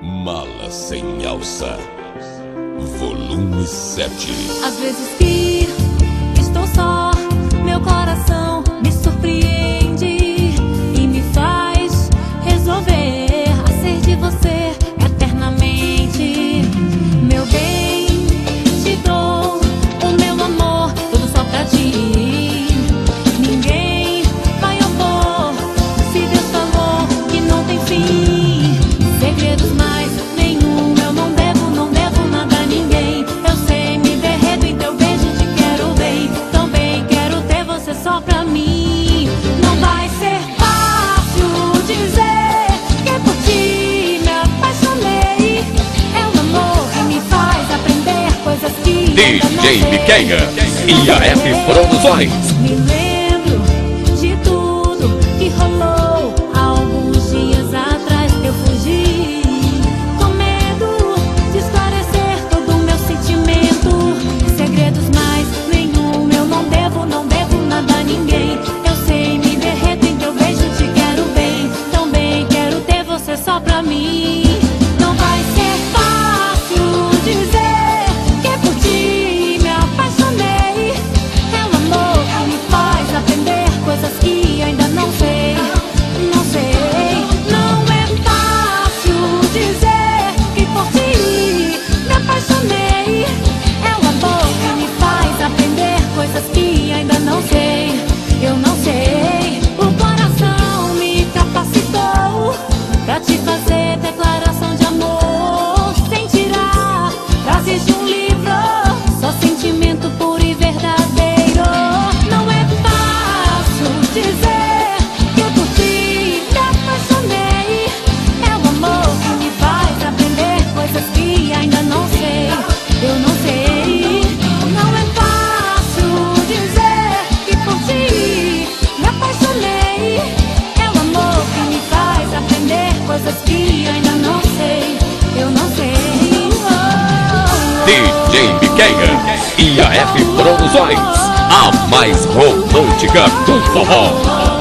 Mala sem alça, volume 7. Às vezes que estou só, meu coração me surpreende e me faz resolver a ser de você eternamente. Meu bem, te dou o meu amor, tudo só pra ti. Ninguém vai opor se Deus falou que não tem fim. Segredos mais nenhum, eu não devo nada a ninguém. Eu sei, me derreto em teu beijo, te quero bem. Também quero ter você só pra mim. Não vai ser fácil dizer que por ti me apaixonei. É o amor que me faz aprender coisas que ainda não sei. DJ Miquenha e a F Produções. Me lembro de tudo que rolou há alguns dias atrás. Eu fugi com medo de esclarecer todo o meu sentimento. Segredos mais nenhum, eu não devo nada a ninguém. Eu sei, me derreto em teu beijo, te quero bem. Também quero ter você só pra mim. Não vai ser fácil dizer que por ti me apaixonei. É um amor que me faz aprender coisas que ainda não sei. Não sei, não é fácil dizer que por ti me apaixonei. É um amor que me faz aprender coisas que ainda não sei. Eu não sei, o coração me capacitou pra te fazer declaração de amor, sem tirar frases de um livro, só sentimento puro e verdadeiro. Não é fácil dizer que por ti me apaixonei. É o amor que me faz aprender coisas que ainda não sei. Eu não sei, não é fácil dizer que por ti me apaixonei. É o amor que me faz aprender coisas que ainda não sei. Eu não sei. DJ Miquenha e a F Produções, a mais romântica do forró.